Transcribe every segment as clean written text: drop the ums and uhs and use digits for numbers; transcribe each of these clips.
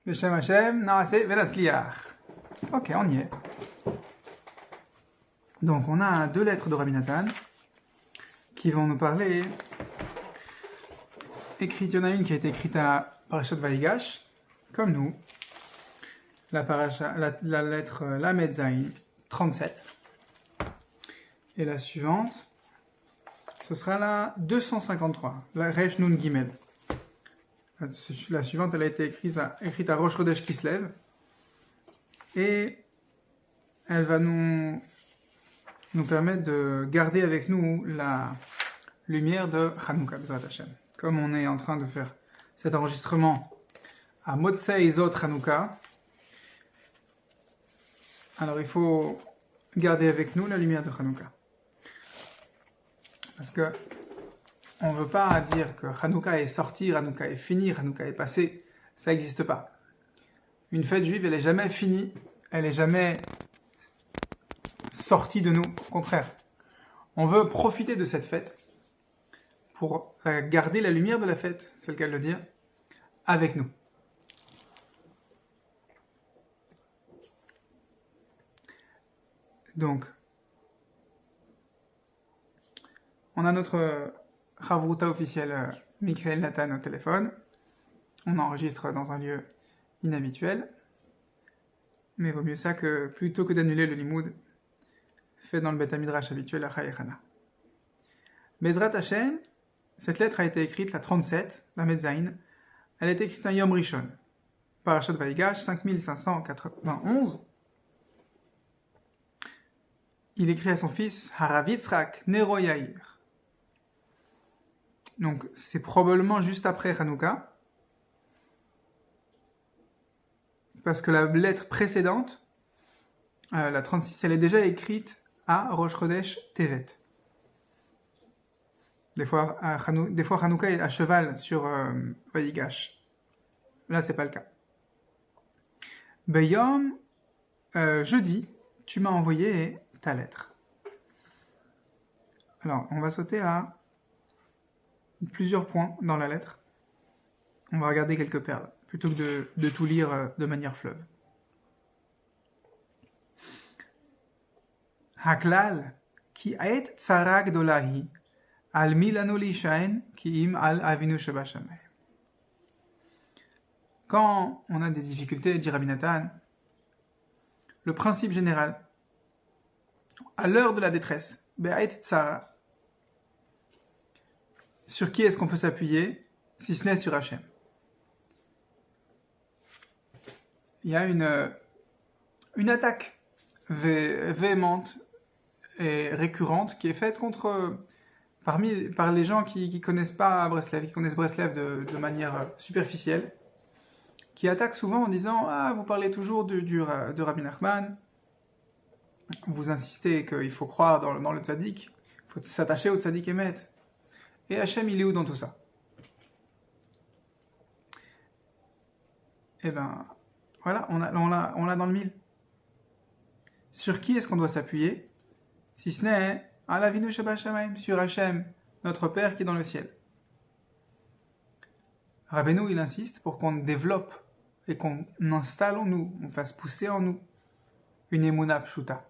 Beshem Hashem, Naaseh Velasliach. Ok, on y est. Donc, on a deux lettres de Rabbi Nathan qui vont nous parler. Il y en a une qui a été écrite à Parashat Vayigash, comme nous. La lettre Lamed Zayin, 37. Et la suivante, ce sera la 253, la Resh Nun Gimel. La suivante, elle a été écrite à Rosh Chodesh Kislev. Et elle va nous permettre de garder avec nous la lumière de Hanouka, Bezrat Hashem. Comme on est en train de faire cet enregistrement à Motzei Zot Hanouka, alors il faut garder avec nous la lumière de Hanouka. Parce que on ne veut pas dire que Hanouka est sorti, Hanouka est fini, Hanouka est passé. Ça n'existe pas. Une fête juive, elle n'est jamais finie, elle n'est jamais sortie de nous. Au contraire, on veut profiter de cette fête pour garder la lumière de la fête, c'est le cas de le dire, avec nous. Donc, on a notre Chavruta officiel Michael Nathan au téléphone. On enregistre dans un lieu inhabituel. Mais vaut mieux ça que plutôt que d'annuler le limoud fait dans le Beth Midrash habituel à Chayechana. Bezrat Hashem, cette lettre a été écrite, la 37, la Medzaïn. Elle a été écrite un Yom Rishon. Parashat Vayigash, 5591. Il écrit à son fils Harav Yitzhak Nero Yair. Donc, c'est probablement juste après Hanouka. Parce que la lettre précédente, la 36, elle est déjà écrite à Rosh Chodesh Tevet. Des fois, Hanouka est à cheval sur Vayigash. Là, c'est pas le cas. Beyom, jeudi, tu m'as envoyé ta lettre. Alors, on va sauter à plusieurs points dans la lettre. On va regarder quelques perles, plutôt que de tout lire de manière fleuve. Haklal, ki aet tzara gdolahi, al milanu lishaen, ki im al avinu shebashamay. Quand on a des difficultés, dit Rabbi Nathan, le principe général, à l'heure de la détresse, be'aet tzara, sur qui est-ce qu'on peut s'appuyer, si ce n'est sur Hachem? Il y a une attaque véhémente et récurrente qui est faite par les gens qui connaissent pas Breslev, qui connaissent Breslev de manière superficielle, qui attaquent souvent en disant « Ah, vous parlez toujours de Rabbi Nachman, vous insistez qu'il faut croire dans le tzaddik, il faut s'attacher au tzaddik émet. Et Hachem, il est où dans tout ça ?» Eh ben, voilà, on l'a dans le mille. Sur qui est-ce qu'on doit s'appuyer, si ce n'est à l'Avinu Shebashamayim, sur Hachem, notre Père qui est dans le ciel. Rabbeinu, il insiste pour qu'on développe et qu'on installe en nous, on fasse pousser en nous une Emunah Pshuta.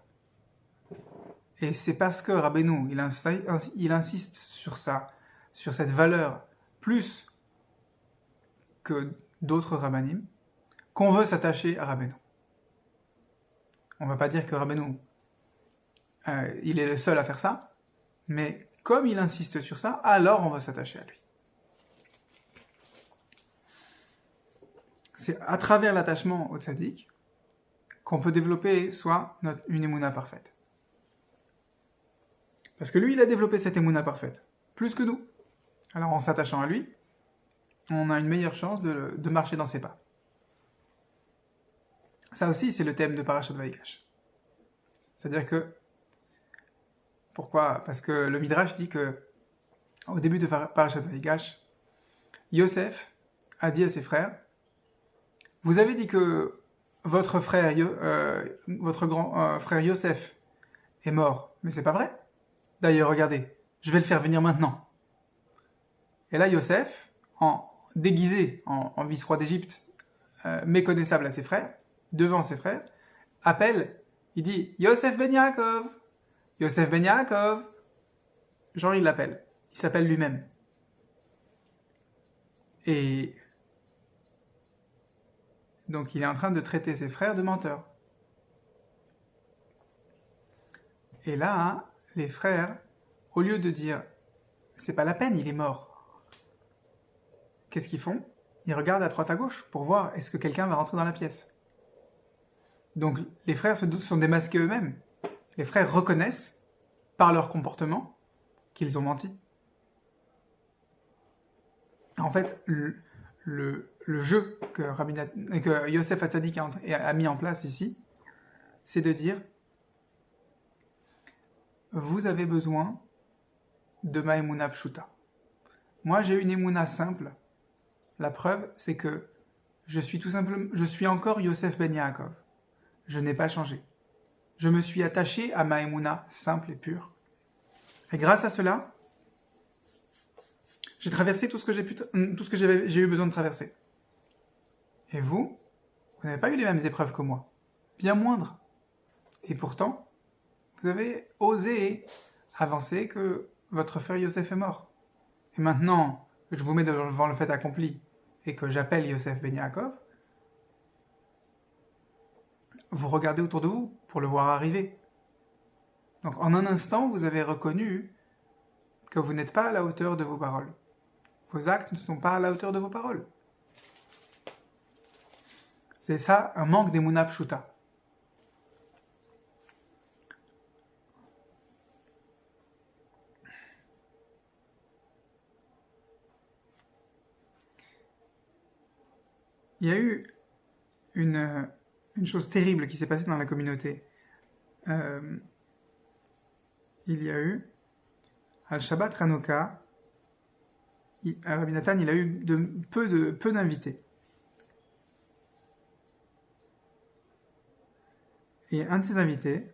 Et c'est parce que Rabbeinu, il insiste sur ça, sur cette valeur, plus que d'autres Rabbanim, qu'on veut s'attacher à Rabbeinu. On ne va pas dire que Rabbeinu, il est le seul à faire ça, mais comme il insiste sur ça, alors on veut s'attacher à lui. C'est à travers l'attachement au tzaddik qu'on peut développer une émouna parfaite. Parce que lui, il a développé cette émouna parfaite, plus que nous. Alors en s'attachant à lui, on a une meilleure chance de marcher dans ses pas. Ça aussi, c'est le thème de Parashat Vayigash. C'est-à-dire que, pourquoi? Parce que le Midrash dit que, au début de Parashat Vayigash, Yosef a dit à ses frères, vous avez dit que votre grand frère Yosef est mort, mais c'est pas vrai. D'ailleurs, regardez, je vais le faire venir maintenant. Et là, Yosef, déguisé en vice-roi d'Égypte, méconnaissable à ses frères, devant ses frères, appelle, il dit Yosef ben Yaakov, Yosef ben Yaakov. Genre il l'appelle, il s'appelle lui-même. Et donc il est en train de traiter ses frères de menteurs. Et là, les frères, au lieu de dire c'est pas la peine, il est mort, qu'est-ce qu'ils font? Ils regardent à droite à gauche pour voir est-ce que quelqu'un va rentrer dans la pièce. Donc les frères se sont démasqués eux-mêmes. Les frères reconnaissent par leur comportement qu'ils ont menti. En fait, le jeu que Yosef Hatzadik a mis en place ici, c'est de dire vous avez besoin de ma émouna pshuta. Moi, j'ai une émouna simple. La preuve, c'est que je suis encore Yosef ben Yaakov. Je n'ai pas changé. Je me suis attaché à ma émouna simple et pure. Et grâce à cela, j'ai traversé tout ce que j'ai eu besoin de traverser. Et vous n'avez pas eu les mêmes épreuves que moi. Bien moindres. Et pourtant, vous avez osé avancer que votre frère Yosef est mort. Et maintenant que je vous mets devant le fait accompli et que j'appelle Yosef ben Yaakov, vous regardez autour de vous pour le voir arriver. Donc en un instant, vous avez reconnu que vous n'êtes pas à la hauteur de vos paroles. Vos actes ne sont pas à la hauteur de vos paroles. C'est ça, un manque d'émouna pshuta. Il y a eu une chose terrible qui s'est passée dans la communauté. Il y a eu, al Shabbat Hanouka, Rabbi Nathan, il a eu peu d'invités. Et un de ses invités,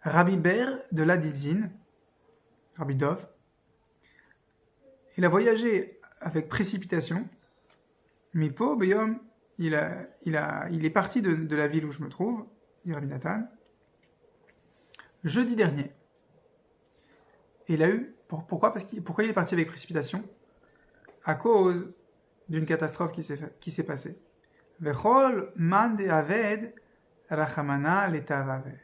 Rabbi Ber de Ladidzin, Rabbi Dov, il a voyagé avec précipitation. Mipo, Beyom, il est parti de la ville où je me trouve, dit Rabbi Nathan, jeudi dernier. Et il a eu, pourquoi il est parti avec précipitation? À cause d'une catastrophe qui s'est passée. Vechol man de aved rachamana letavaved.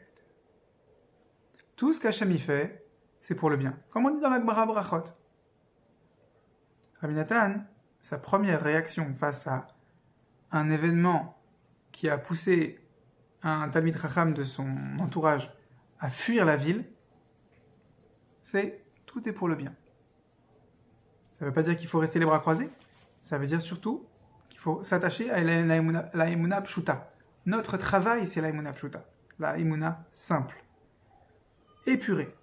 Tout ce qu'Hachem y fait, c'est pour le bien. Comme on dit dans la Gemara Brachot. Rabbi Nathan, sa première réaction face à un événement qui a poussé un Talmid Chacham de son entourage à fuir la ville, c'est tout est pour le bien. Ça ne veut pas dire qu'il faut rester les bras croisés, ça veut dire surtout qu'il faut s'attacher à la émouna pshuta. Notre travail, c'est la émouna pshuta, la émouna simple, épurée.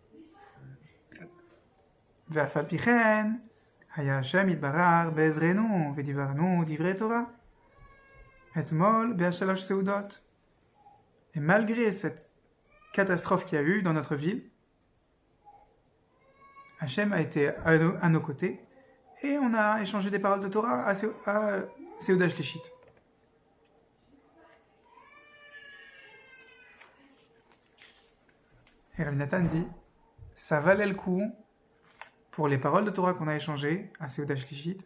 Ve'afal pichen, haya Hashem yitbarach be'ezrenu v'divarnu divrei Torah. Etmol be'ashalosh seudot. Et malgré cette catastrophe qu'il y a eu dans notre ville, Hachem a été à nos côtés et on a échangé des paroles de Torah à Seudah Shlishit. Et Rabbi Nathan dit, ça valait le coup pour les paroles de Torah qu'on a échangées à Seudah Shlishit,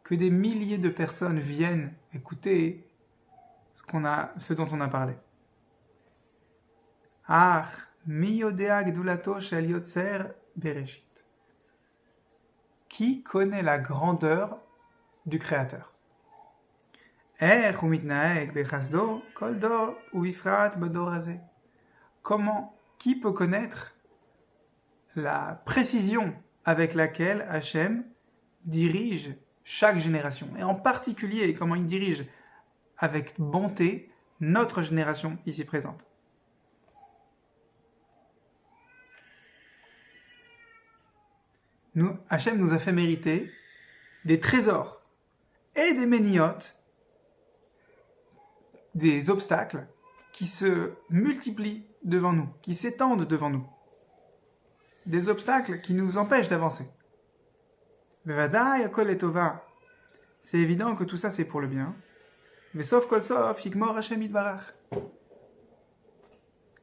que des milliers de personnes viennent écouter ce dont on a parlé. Ah, mi yodea gdulato shel yotzer bereshit. Qui connaît la grandeur du Créateur? Qui peut connaître la précision avec laquelle Hachem dirige chaque génération, et en particulier comment il dirige avec bonté notre génération ici présente. Hachem nous a fait mériter des trésors et des méniotes, des obstacles qui se multiplient devant nous, qui s'étendent devant nous. Des obstacles qui nous empêchent d'avancer. C'est évident que tout ça c'est pour le bien. Vesof kol sof, yigmor Hashem yitbarach.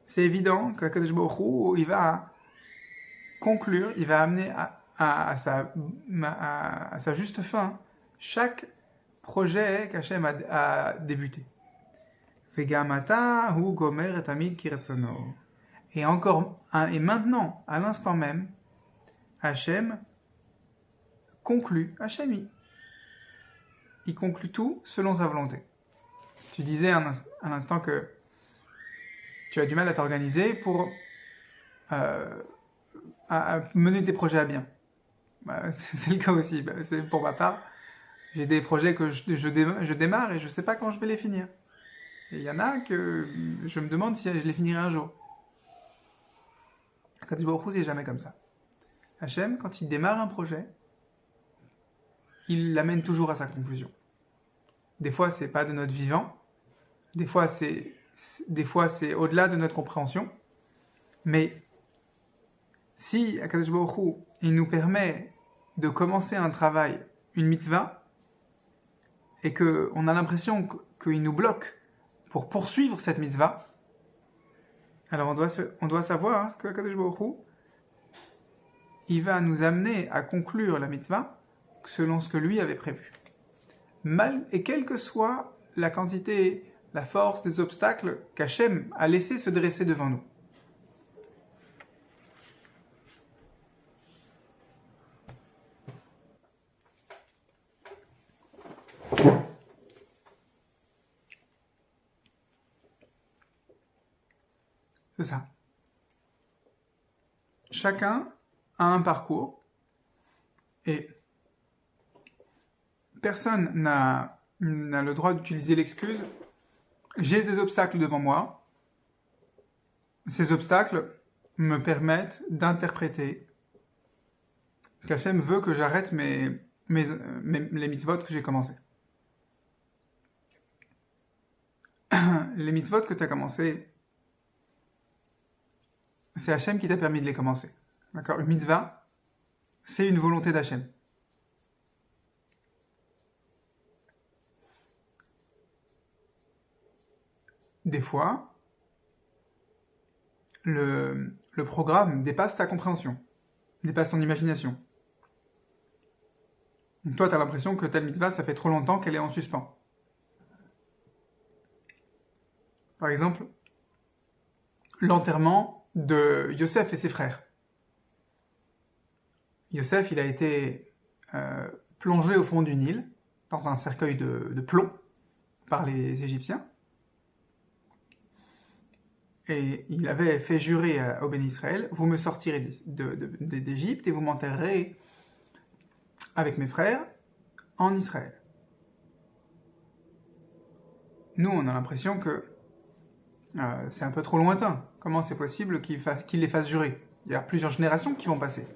C'est évident que Kadosh Baruch Hu, il va conclure, il va amener à sa juste fin chaque projet qu'Hachem a débuté. Vegamata hu gomer et amid kiretsono. Et encore, et maintenant, à l'instant même, Hachem conclut, il conclut tout selon sa volonté. Tu disais à l'instant que tu as du mal à t'organiser pour à mener tes projets à bien. C'est le cas aussi. C'est pour ma part, j'ai des projets que je démarre et je ne sais pas quand je vais les finir. Et il y en a que je me demande si je les finirai un jour. Quand il c'est jamais comme ça. Hachem, quand il démarre un projet, il l'amène toujours à sa conclusion. Des fois, c'est pas de notre vivant. Des fois, c'est au-delà de notre compréhension. Mais si Akadosh Baruch Hu, il nous permet de commencer un travail, une mitzvah, et qu'on a l'impression qu'il nous bloque pour poursuivre cette mitzvah, alors on doit savoir que Akadosh Baruch Hu, il va nous amener à conclure la mitzvah selon ce que lui avait prévu. Et quelle que soit la quantité, la force des obstacles qu'Hachem a laissé se dresser devant nous. C'est ça. Chacun a un parcours et personne n'a le droit d'utiliser l'excuse « j'ai des obstacles devant moi ». Ces obstacles me permettent d'interpréter qu'Hachem veut que j'arrête les mitzvot que j'ai commencé. Les mitzvot que tu as commencé, c'est Hachem qui t'a permis de les commencer. D'accord ? Une mitzvah, c'est une volonté d'Hachem. Des fois, le programme dépasse ta compréhension, dépasse ton imagination. Donc toi, tu as l'impression que telle mitzvah, ça fait trop longtemps qu'elle est en suspens. Par exemple, l'enterrement de Yosef et ses frères. Yosef, il a été plongé au fond du Nil, dans un cercueil de plomb, par les Égyptiens. Et il avait fait jurer au Béni Israël, vous me sortirez d'Égypte et vous m'enterrerez avec mes frères en Israël. Nous, on a l'impression que c'est un peu trop lointain. Comment c'est possible qu'il les fasse jurer? Il y a plusieurs générations qui vont passer.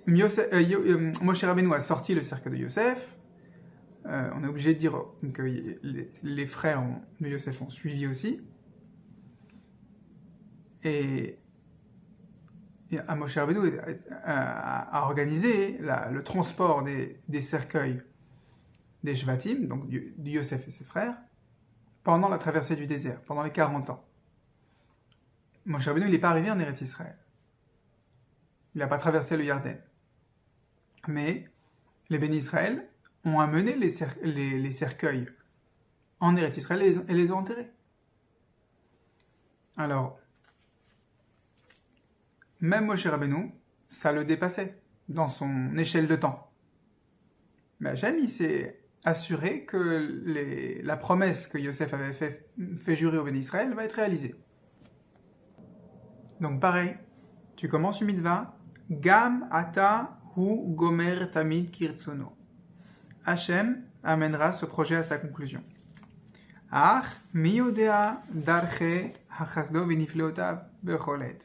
Moshe Rabbeinu a sorti le cercle de Yosef. On est obligé de dire que les frères de Yosef ont suivi aussi. Et Moshe Rabbeinu a organisé le transport des cercueils des Shvatim, donc de Yosef et ses frères, pendant la traversée du désert, pendant les 40 ans. Moshe Rabbeinu, il n'est pas arrivé en Eretz Israël. Il n'a pas traversé le Yarden. Mais les bénis Israël ont amené les cercueils en Eretz Israël et les ont enterrés. Alors, même Moshe Rabbeinu, ça le dépassait dans son échelle de temps. Mais Hachem, il s'est assuré que la promesse que Yosef avait fait jurer au bénis Israël va être réalisée. Donc pareil, tu commences une mitzvah, Gam ata hu gomer tamid kirtsono. Hachem amènera ce projet à sa conclusion. Ach mi yodea darche hachasdo v'nifleotav becholet.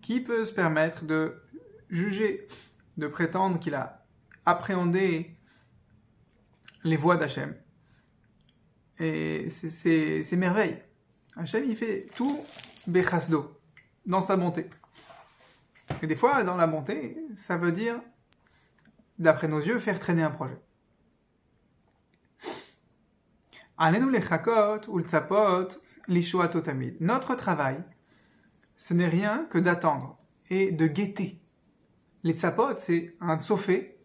Qui peut se permettre de juger, de prétendre qu'il a appréhendé les voies d'Hachem et ses merveilles. Hachem, il fait tout bechasdo, dans sa bonté. Et des fois, dans la bonté, ça veut dire, d'après nos yeux, faire traîner un projet. Alenu lechakot ou l'tzapot lishuato tamid. Notre travail, ce n'est rien que d'attendre et de guetter. Les tzapot, c'est un tsofé.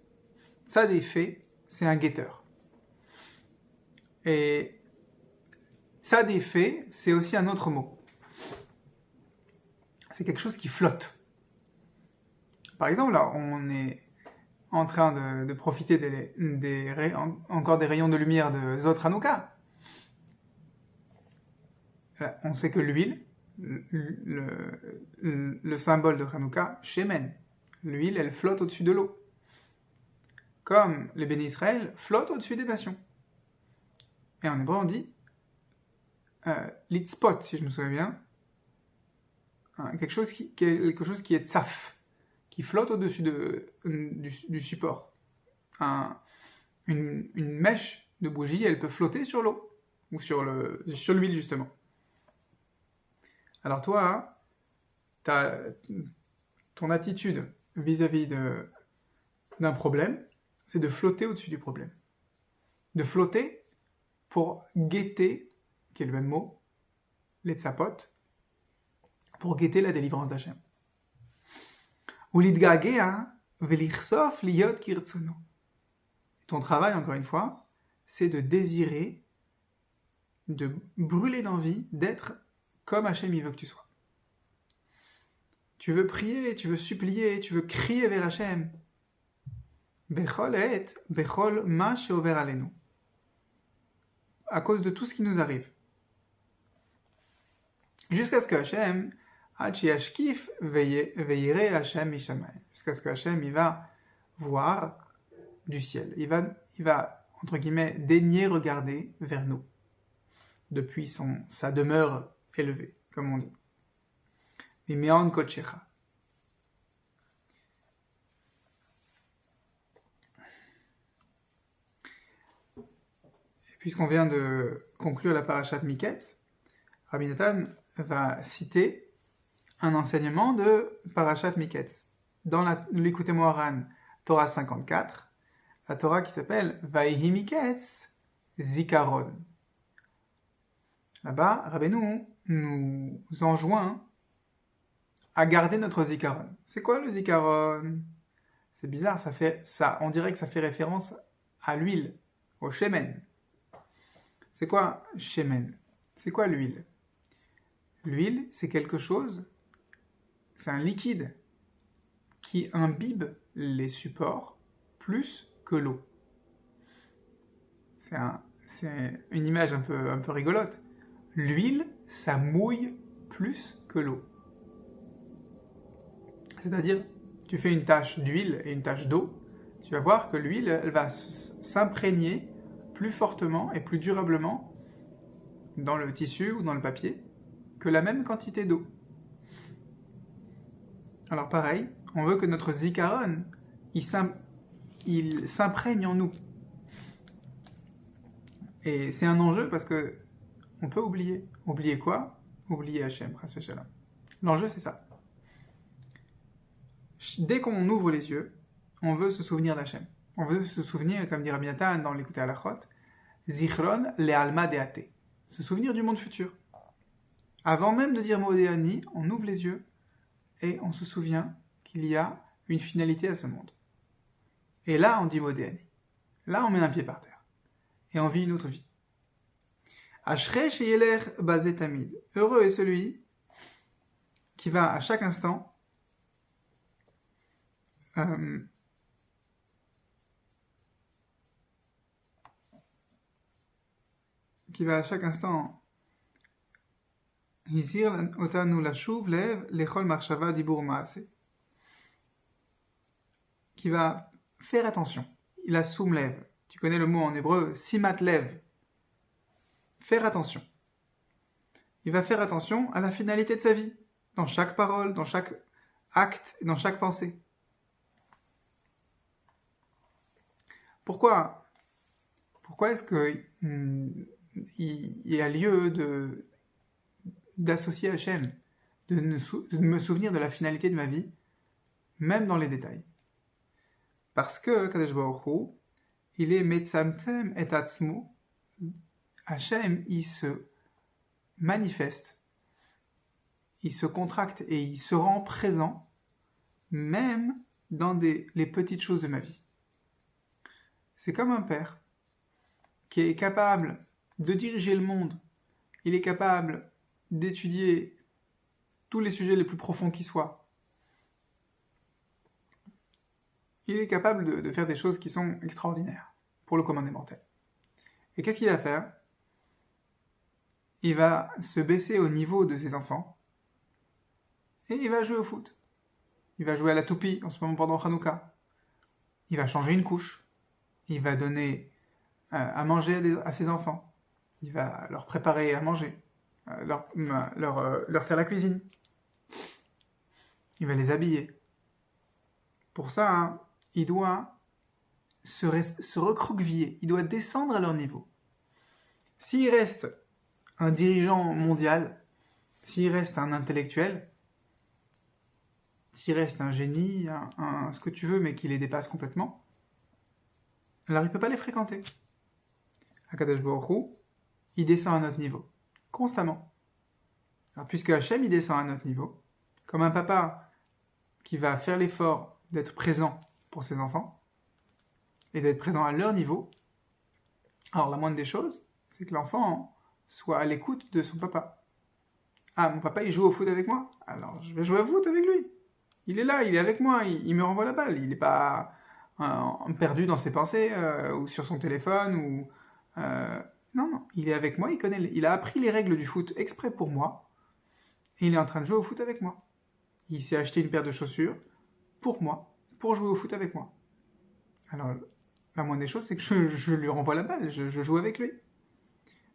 Tzadéfé, c'est un guetteur. Et tzadéfé, c'est aussi un autre mot. C'est quelque chose qui flotte. Par exemple, là, on est en train de profiter encore des rayons de lumière de Zot Hanouka. On sait que l'huile, le symbole de Hanouka, Shemen, l'huile, elle flotte au-dessus de l'eau. Comme les bénis Israël flottent au-dessus des nations. Et en hébreu, on dit litspot, si je me souviens bien, quelque chose qui est tsaf, qui flotte au-dessus du support. Une mèche de bougie, elle peut flotter sur l'eau, ou sur l'huile, justement. Alors toi, ton attitude vis-à-vis d'un problème, c'est de flotter au-dessus du problème. De flotter pour guetter, qui est le même mot, les tzapot, pour guetter la délivrance d'Hachem. Ton travail, encore une fois, c'est de désirer, de brûler d'envie, d'être comme Hachem il veut que tu sois. Tu veux prier, tu veux supplier, tu veux crier vers Hachem. Bechol et bechol ma sheover alenu. À cause de tout ce qui nous arrive. Jusqu'à ce que Hachem, Hachiashkif veillere Hachem mishamayim. Jusqu'à ce que Hachem il va voir du ciel. Il va entre guillemets daigner regarder vers nous depuis sa demeure élevée, comme on dit. Mimeon kochecha. Puisqu'on vient de conclure la parashat Miketz, Rabbi Nathan va citer un enseignement de parashat Miketz. Dans l'Écoutez Moharan, Torah 54, la Torah qui s'appelle Vaihi Miketz Zikaron. Là-bas, Rabbeinu nous enjoint à garder notre Zikaron. C'est quoi le Zikaron? C'est bizarre, on dirait que ça fait référence à l'huile, au shemen. C'est quoi shemen? C'est quoi l'huile? L'huile, c'est quelque chose, c'est un liquide qui imbibe les supports plus que l'eau. C'est une image un peu rigolote. L'huile, ça mouille plus que l'eau. C'est-à-dire, tu fais une tache d'huile et une tache d'eau, tu vas voir que l'huile, elle va s'imprégner plus fortement et plus durablement dans le tissu ou dans le papier que la même quantité d'eau. Alors pareil, on veut que notre zikaron, il s'imprègne en nous. Et c'est un enjeu parce que on peut oublier. Oublier quoi? Oublier Hachem, chas v'shalom. L'enjeu, c'est ça. Dès qu'on ouvre les yeux, on veut se souvenir d'Hachem. On veut se souvenir, comme dit Rabbi Nathan dans l'Écoutez Halachot, Zichron le alma deate. Se souvenir du monde futur. Avant même de dire Modéani, on ouvre les yeux et on se souvient qu'il y a une finalité à ce monde. Et là, on dit Modéani. Là, on met un pied par terre. Et on vit une autre vie. Ashrei sheyeler bazé tamid. Heureux est celui qui va à chaque instant Hizir otanu lashuv lev lechol marshava dibur maase. Qui va faire attention. Il a soum lev. Tu connais le mot en hébreu, simat lev. Faire attention. Il va faire attention à la finalité de sa vie. Dans chaque parole, dans chaque acte, dans chaque pensée. Pourquoi est-ce qu'il y a lieu d'associer Hachem, de me souvenir de la finalité de ma vie, même dans les détails? Parce que Kadosh Baruch Hu, il est metzamtzem et atzmo, Hachem, il se manifeste, il se contracte et il se rend présent même dans les petites choses de ma vie. C'est comme un père qui est capable de diriger le monde. Il est capable d'étudier tous les sujets les plus profonds qui soient. Il est capable de faire des choses qui sont extraordinaires pour le commun des mortels. Et qu'est-ce qu'il va faire? Il va se baisser au niveau de ses enfants et il va jouer au foot. Il va jouer à la toupie en ce moment pendant Hanouka. Il va changer une couche. Il va donner à manger à ses enfants. Il va leur préparer à manger. Leur faire la cuisine. Il va les habiller. Pour ça, hein, il doit se recroqueviller. Il doit descendre à leur niveau. S'il reste un dirigeant mondial, s'il reste un intellectuel, s'il reste un génie, ce que tu veux, mais qui les dépasse complètement, alors il ne peut pas les fréquenter. Akadosh Baruch Hu, il descend à notre niveau, constamment. Alors, puisque Hachem, il descend à notre niveau, comme un papa qui va faire l'effort d'être présent pour ses enfants, et d'être présent à leur niveau, alors la moindre des choses, c'est que l'enfant soit à l'écoute de son papa. Ah, mon papa, il joue au foot avec moi, alors je vais jouer au foot avec lui. Il est là, il est avec moi, il me renvoie la balle. Il n'est pas perdu dans ses pensées, ou sur son téléphone, ou... non, il est avec moi, il a appris les règles du foot exprès pour moi, et il est en train de jouer au foot avec moi. Il s'est acheté une paire de chaussures pour moi, pour jouer au foot avec moi. Alors, la moindre des choses, c'est que je lui renvoie la balle, je joue avec lui.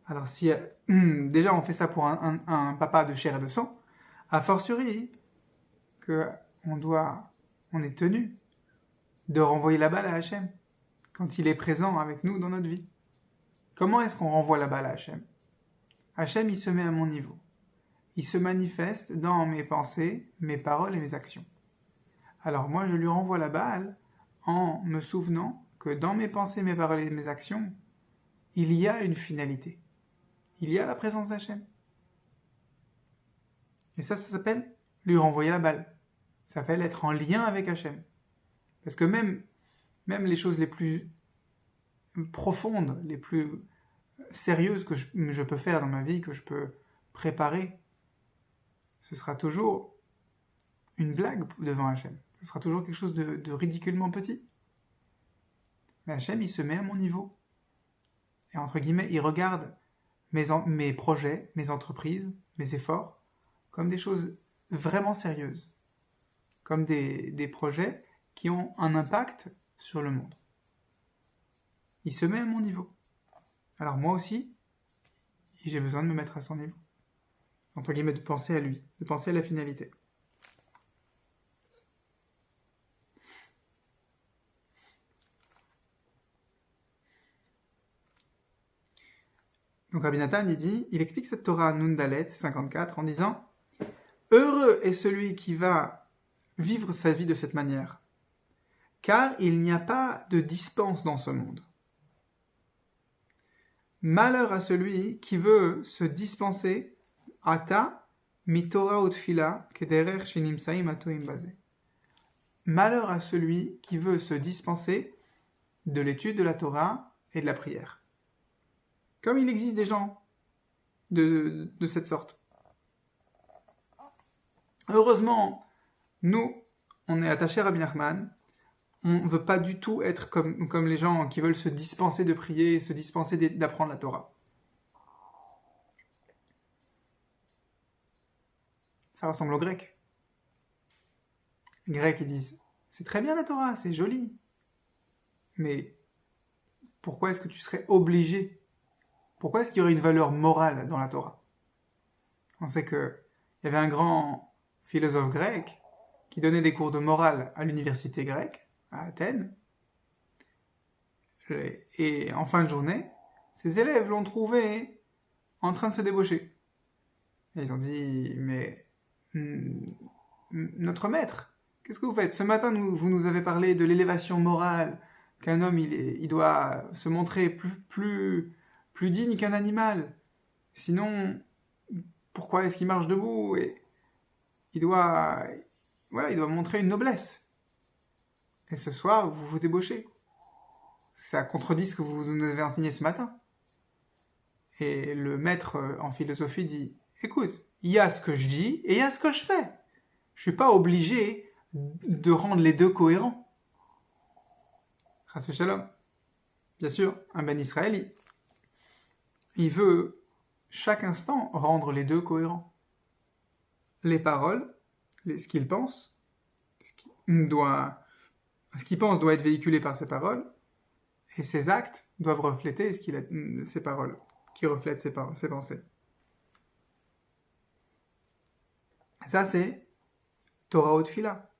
Alors si déjà on fait ça pour un papa de chair et de sang, a fortiori que on est tenu de renvoyer la balle à Hachem quand il est présent avec nous dans notre vie. Comment est-ce qu'on renvoie la balle à Hachem? Hachem, il se met à mon niveau. Il se manifeste dans mes pensées, mes paroles et mes actions. Alors moi, je lui renvoie la balle en me souvenant que dans mes pensées, mes paroles et mes actions, il y a une finalité. Il y a la présence d'Hachem. Et ça s'appelle lui renvoyer la balle. Ça s'appelle être en lien avec Hachem. Parce que même les choses les plus profondes, les plus sérieuses que je peux faire dans ma vie, que je peux préparer, ce sera toujours une blague devant Hachem. Ce sera toujours quelque chose de ridiculement petit. Mais Hachem, il se met à mon niveau. Et entre guillemets, il regarde mes projets, mes entreprises, mes efforts, comme des choses vraiment sérieuses. Comme des projets qui ont un impact sur le monde. Il se met à mon niveau. Alors moi aussi, j'ai besoin de me mettre à son niveau. Entre guillemets, de penser à lui, de penser à la finalité. Donc Rabbi Nathan, il explique cette Torah Nundalet 54 en disant « Heureux est celui qui va vivre sa vie de cette manière, car il n'y a pas de dispense dans ce monde. Malheur à celui qui veut se dispenser ata mi Torah utfila kederer shenimsaim atoim bazé. Malheur à celui qui veut se dispenser de l'étude de la Torah et de la prière. » Comme il existe des gens de cette sorte. Heureusement, nous, on est attachés à Rabbi Nachman. On ne veut pas du tout être comme les gens qui veulent se dispenser de prier, se dispenser d'apprendre la Torah. Ça ressemble aux Grecs. Les Grecs, ils disent, c'est très bien la Torah, c'est joli. Mais pourquoi est-ce que tu serais obligé? Pourquoi est-ce qu'il y aurait une valeur morale dans la Torah? On sait qu'il y avait un grand philosophe grec qui donnait des cours de morale à l'université grecque, à Athènes. Et en fin de journée, ses élèves l'ont trouvé en train de se débaucher. Et ils ont dit, mais notre maître, qu'est-ce que vous faites? Ce matin, vous nous avez parlé de l'élévation morale, qu'un homme il doit se montrer plus plus digne qu'un animal. Sinon, pourquoi est-ce qu'il marche debout? Et il doit montrer une noblesse. Et ce soir, vous vous débauchez. Ça contredit ce que vous nous avez enseigné ce matin. Et le maître en philosophie dit, écoute, il y a ce que je dis et il y a ce que je fais. Je suis pas obligé de rendre les deux cohérents. Chas v'shalom. Bien sûr, un Ben Israël, il veut chaque instant rendre les deux cohérents. Les paroles, ce qu'il pense, ce qu'il pense doit être véhiculé par ses paroles, et ses actes doivent refléter ses paroles, qui reflètent ses pensées. Ça, c'est Torah ou Tfila.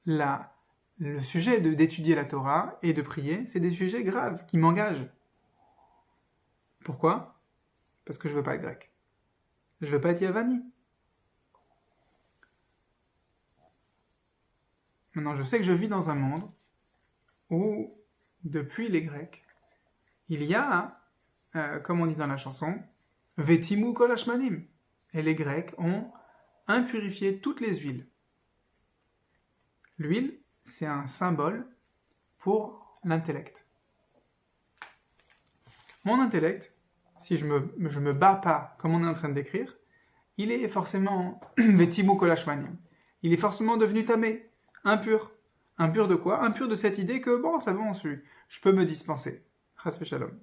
Le sujet d'étudier la Torah et de prier, c'est des sujets graves qui m'engagent. Pourquoi? Parce que je veux pas être grec. Je veux pas être Yavani. Maintenant, je sais que je vis dans un monde où, depuis les Grecs, il y a, comme on dit dans la chanson, Vetimu kol hashmanim. Et les Grecs ont impurifié toutes les huiles. L'huile, c'est un symbole pour l'intellect. Mon intellect, si je me bats pas comme on est en train de décrire, il est forcément Vetimu kol hashmanim. Il est forcément devenu tamé, impur. Impur de quoi? Impur de cette idée que, bon, ça va, je peux me dispenser. Chas v'shalom.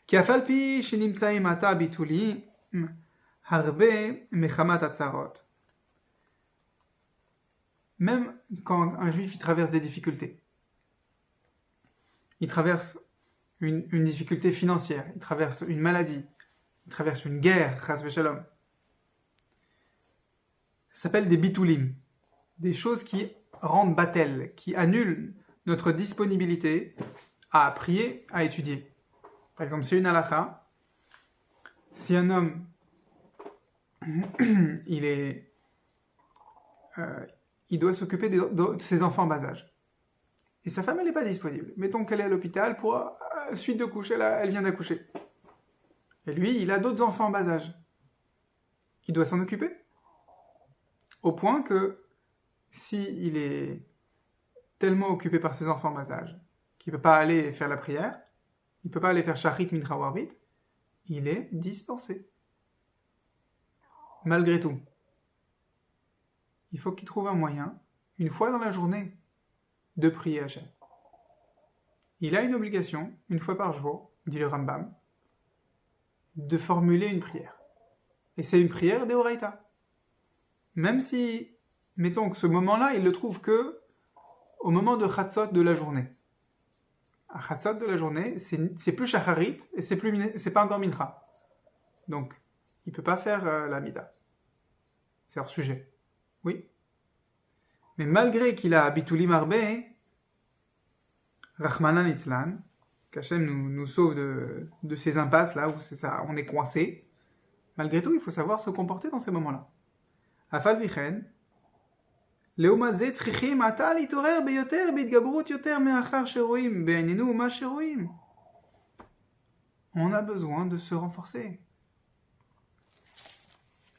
Ki afalpi shenimtsaim ata bitulim harbe mechamat atzarot. Même quand un juif il traverse des difficultés, il traverse une difficulté financière, il traverse une maladie, il traverse une guerre, chas v'shalom. Ça s'appelle des bitulim, des choses qui rendent batel, qui annulent notre disponibilité à prier, à étudier. Par exemple, c'est une halakha. Si un homme, il doit s'occuper de ses enfants en bas âge. Et sa femme, elle n'est pas disponible. Mettons qu'elle est à l'hôpital pour suite de coucher, elle vient d'accoucher. Et lui, il a d'autres enfants en bas âge. Il doit s'en occuper. Au point que, s'il est tellement occupé par ses enfants en bas âge, qu'il ne peut pas aller faire la prière, il ne peut pas aller faire Shachrit Mincha ou Arvit, il est dispensé. Malgré tout. Il faut qu'il trouve un moyen, une fois dans la journée, de prier Hachem. Il a une obligation, une fois par jour, dit le Rambam, de formuler une prière. Et c'est une prière d'Eoraita. Même si, mettons que ce moment-là, il le trouve que au moment de Chatzot de la journée. À Chatzot de la journée, c'est plus Shacharit et c'est pas encore Mincha. Donc, il peut pas faire la Mida. C'est hors sujet. Oui. Mais malgré qu'il a Bitulim Arbe, Rachmanan Litzlan, qu'Hachem nous sauve de ces impasses là où on est coincé, malgré tout, il faut savoir se comporter dans ces moments-là. Afal Vichen, לעומת זה צריכים עתה להתעורר ביותר, בהתגברות יותר מאחר שרואים, בעינינו מה שרואים. On a besoin de se renforcer.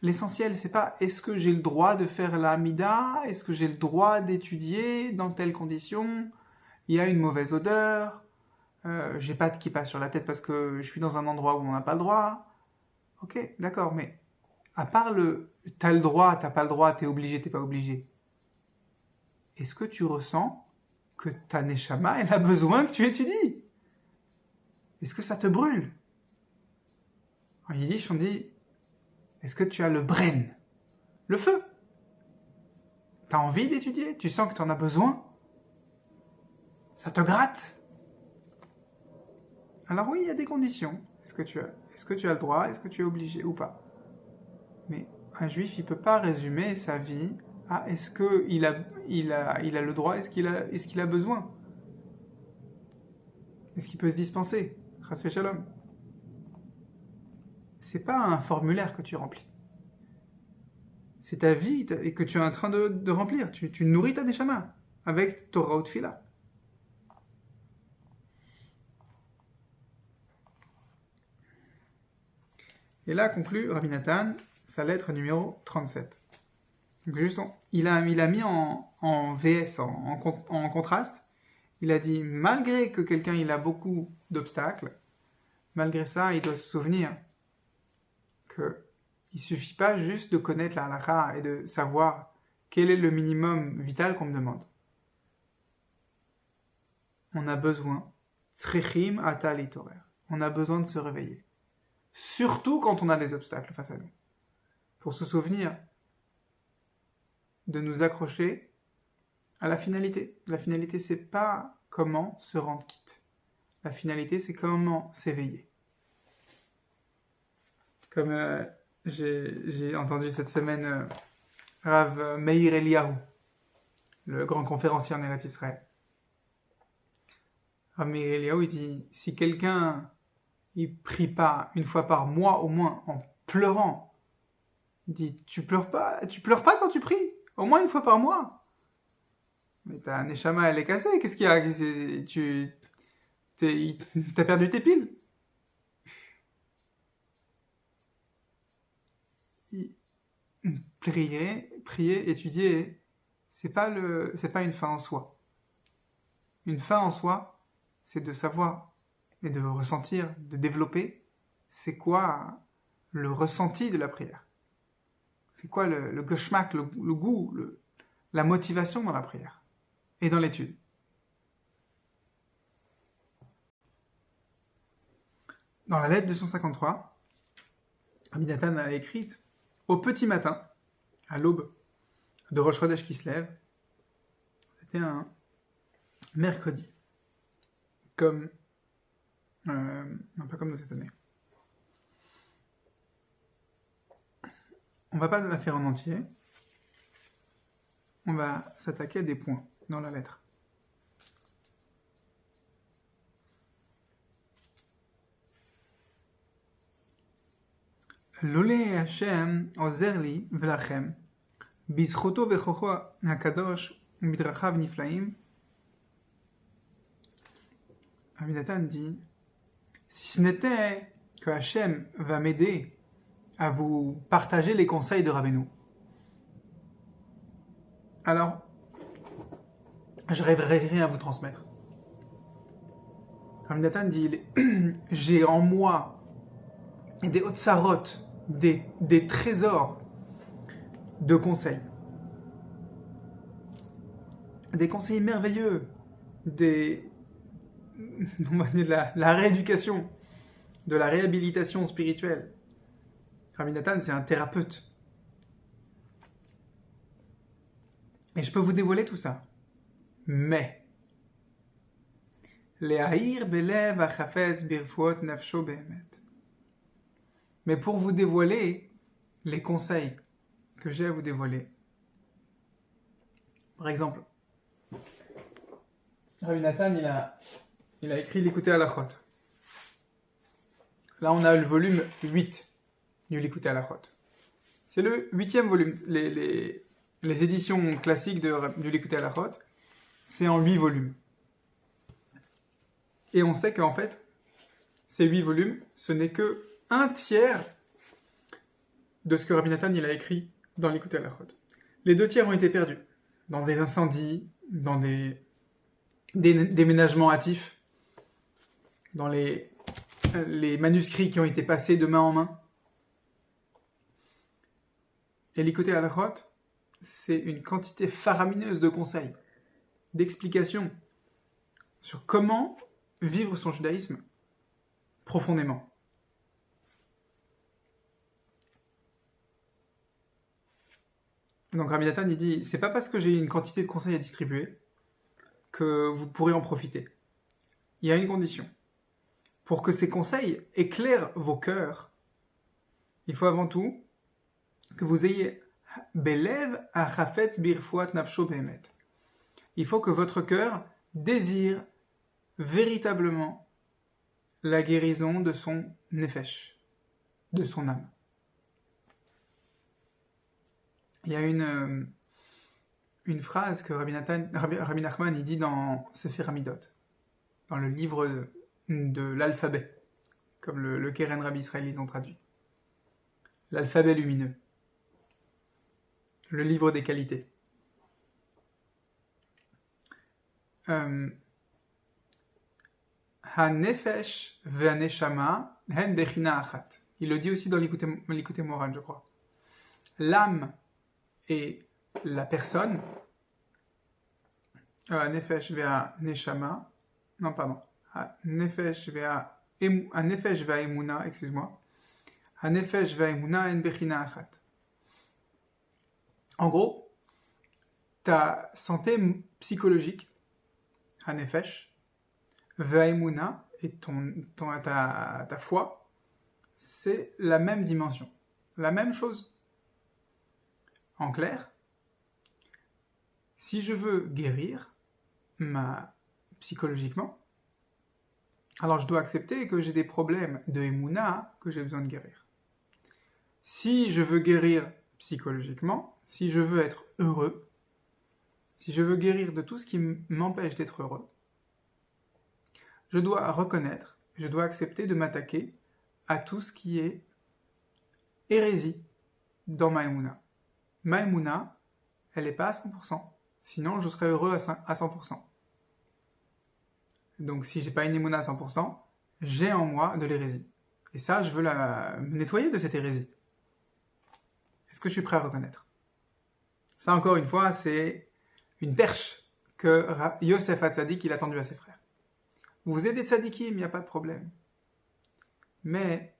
L'essentiel, c'est pas est-ce que j'ai le droit de faire la Mida, est-ce que j'ai le droit d'étudier dans telles conditions, il y a une mauvaise odeur, j'ai pas de kippa sur la tête parce que je suis dans un endroit où on n'a pas le droit. Ok, d'accord, mais à part t'as le droit, t'as pas le droit, t'es obligé, t'es pas obligé. Est-ce que tu ressens que ta neshama, elle a besoin que tu étudies? Est-ce que ça te brûle? En yiddish, on dit, est-ce que tu as le bren, le feu? T'as envie d'étudier? Tu sens que tu en as besoin? Ça te gratte? Alors oui, il y a des conditions. Est-ce que tu as le droit? Est-ce que tu es obligé ou pas? Mais un juif, il peut pas résumer sa vie à est-ce qu'il a le droit? Est-ce qu'il a besoin? Est-ce qu'il peut se dispenser? Chas v'shalom. C'est pas un formulaire que tu remplis. C'est ta vie et que tu es en train de remplir. Tu nourris ta neshama avec Torah ou Tfila. Et là conclut Rabbi Nathan sa lettre numéro 37. Donc juste, il a mis en VS, en contraste. Il a dit, malgré que quelqu'un il a beaucoup d'obstacles, malgré ça, il doit se souvenir que il suffit pas juste de connaître la halakha et de savoir quel est le minimum vital qu'on me demande. On a besoin, tzrichim ata litorer. On a besoin de se réveiller. Surtout quand on a des obstacles face à nous. Pour se souvenir de nous accrocher à la finalité. La finalité, c'est pas comment se rendre quitte. La finalité, c'est comment s'éveiller. Comme j'ai entendu cette semaine Rav Meir Eliyahu, le grand conférencier en Eretz Israël. Rav Meir Eliyahu, il dit, si quelqu'un il prie pas une fois par mois au moins en pleurant, il dit, tu pleures pas quand tu pries, au moins une fois par mois. Mais ta neshama elle est cassée, qu'est-ce qu'il y a? T'as perdu tes piles. Prier, étudier, c'est pas une fin en soi. Une fin en soi, c'est de savoir et de ressentir, de développer, c'est quoi le ressenti de la prière. C'est quoi le geschmack, le goût, la motivation dans la prière et dans l'étude. Dans la lettre 253, Rabbi Nathan a écrit au petit matin, à l'aube de Rosh Chodesh qui se lève, c'était un mercredi, un peu comme nous cette année. On va pas la faire en entier, on va s'attaquer à des points dans la lettre. Lolé Hashem ozer li velachem bizchoto vechocho hakadosh midrachav niflaim. Rabbi Nathan dit, si ce n'était que Hashem va m'aider à vous partager les conseils de Rabbeinu, alors je rêverais rien à vous transmettre. Rabbi Nathan dit, j'ai en moi des otsarot, des trésors de conseils. Des conseils merveilleux, la rééducation, de la réhabilitation spirituelle. Rabbi Nathan, c'est un thérapeute. Et je peux vous dévoiler tout ça. Mais, mais pour vous dévoiler les conseils que j'ai à vous dévoiler. Par exemple, Rabbi Nathan, il a écrit l'écouter à la chot. Là, on a le volume 8 du l'écouter à la chot. C'est le 8e volume. Les éditions classiques du l'écouter à la chot, c'est en 8 volumes. Et on sait qu'en fait, ces 8 volumes, ce n'est que un tiers de ce que Rabbi Nathan il a écrit dans l'écouter à la chot. Les 2 tiers ont été perdus dans des incendies, dans des déménagements hâtifs, dans les manuscrits qui ont été passés de main en main. Et l'écouter à la chot, c'est une quantité faramineuse de conseils, d'explications sur comment vivre son judaïsme profondément. Donc Rabbi Nathan, il dit, c'est pas parce que j'ai une quantité de conseils à distribuer que vous pourrez en profiter. Il y a une condition. Pour que ces conseils éclairent vos cœurs, il faut avant tout que vous ayez belev achafetz birfuat nafsho behemet. Il faut que votre cœur désire véritablement la guérison de son nefesh, de son âme. Il y a une phrase que Rabbi Nachman il dit dans Sefer Hamidot, dans le livre de l'alphabet, comme le Keren Rabbi Israël ils ont traduit. l'alphabet lumineux, le livre des qualités. Ha-nefesh ve'aneshama hen bechina achat. Il le dit aussi dans l'Ikutei Moharan, je crois. L'âme et la personne, nefesh ve'aneshama, non pardon, nefesh ve'emuna, excuse-moi, ha-nefesh ve'emuna hen bechina achat. En gros, ta santé psychologique, ha-nefesh, ve'emuna, et ta foi, c'est la même dimension, la même chose. En clair, si je veux guérir psychologiquement, alors je dois accepter que j'ai des problèmes de Emouna que j'ai besoin de guérir. Si je veux guérir psychologiquement, si je veux être heureux, si je veux guérir de tout ce qui m'empêche d'être heureux, je dois reconnaître, je dois accepter de m'attaquer à tout ce qui est hérésie dans ma Emouna. Ma Emouna, elle n'est pas à 100%. Sinon, je serais heureux à 100%. Donc, si j'ai pas une Emouna à 100%, j'ai en moi de l'hérésie. Et ça, je veux me nettoyer de cette hérésie. Est-ce que je suis prêt à reconnaître? Ça, encore une fois, c'est une perche que Yosef HaTzadik, il a tendu à ses frères. Vous êtes des tzadikim, il n'y a pas de problème. Mais,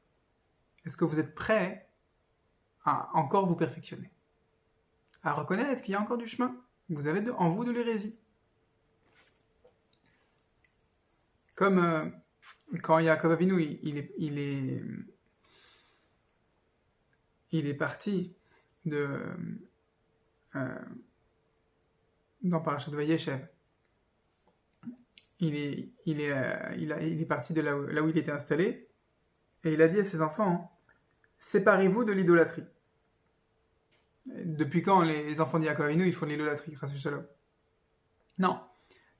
est-ce que vous êtes prêts à encore vous perfectionner? À reconnaître qu'il y a encore du chemin? Vous avez en vous de l'hérésie. Comme quand Yaakov Avinu, il est parti dans Parashat Vayeshev. Il est parti de là où il était installé, et il a dit à ses enfants, séparez-vous de l'idolâtrie. Depuis quand les enfants de Yaakov Avinu, ils font de l'idolâtrie, Chas v'shalom? Non,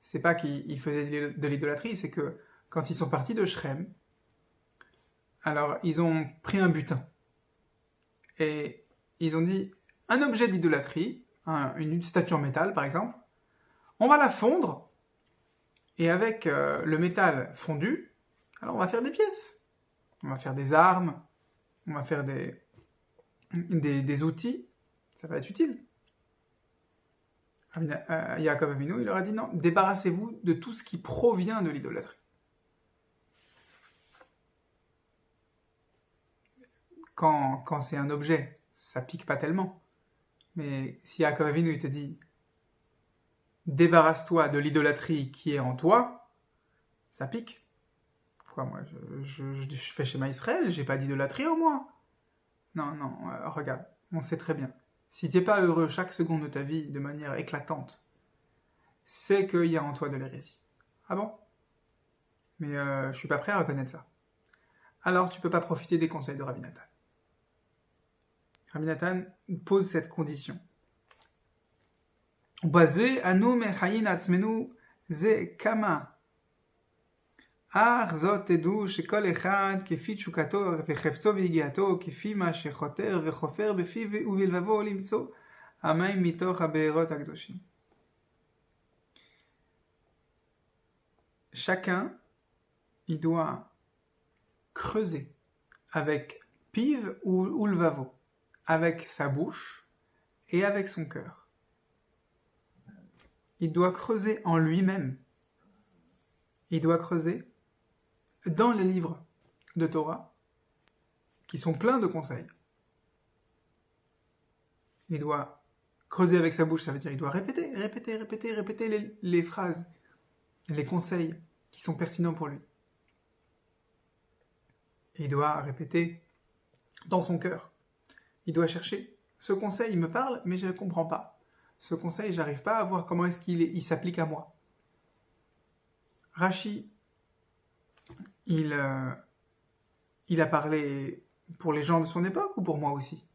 c'est pas qu'ils faisaient de l'idolâtrie, c'est que quand ils sont partis de Shrem, alors ils ont pris un butin. Et ils ont dit, un objet d'idolâtrie, une statue en métal par exemple, on va la fondre, et avec le métal fondu, alors on va faire des pièces. On va faire des armes, on va faire des outils, ça va être utile. Yaakov Avinu, il leur a dit non, débarrassez-vous de tout ce qui provient de l'idolâtrie. Quand c'est un objet, ça pique pas tellement. Mais si Yaakov Avinu te dit débarrasse-toi de l'idolâtrie qui est en toi, ça pique. Quoi, moi, je fais schéma Israël, j'ai pas d'idolâtrie en moi. Non, regarde, on sait très bien. Si t'es pas heureux chaque seconde de ta vie de manière éclatante, c'est qu'il y a en toi de l'hérésie. Ah bon? Mais je suis pas prêt à reconnaître ça. Alors tu peux pas profiter des conseils de Rabbi Nathan. Rabbi Nathan pose cette condition. Basé anu mechayin atzmenu ze kama. אך זאת תדעו שכל אחד כפי תשוקתו וחפצו והגיעתו, כפי מה שחותר וחופר בפיו ובלבבו למצוא המים מתוך הבארות הקדושים. Chacun, il doit creuser avec piv ou lvavo, avec sa bouche et avec son cœur. Il doit creuser en lui-même. Il doit creuser dans les livres de Torah, qui sont pleins de conseils. Il doit creuser avec sa bouche, ça veut dire il doit répéter les phrases, les conseils qui sont pertinents pour lui. Et il doit répéter dans son cœur. Il doit chercher. Ce conseil, il me parle, mais je ne comprends pas. Ce conseil, j'arrive pas à voir comment est-ce qu'il s'applique à moi. Rashi, il a parlé pour les gens de son époque ou pour moi aussi?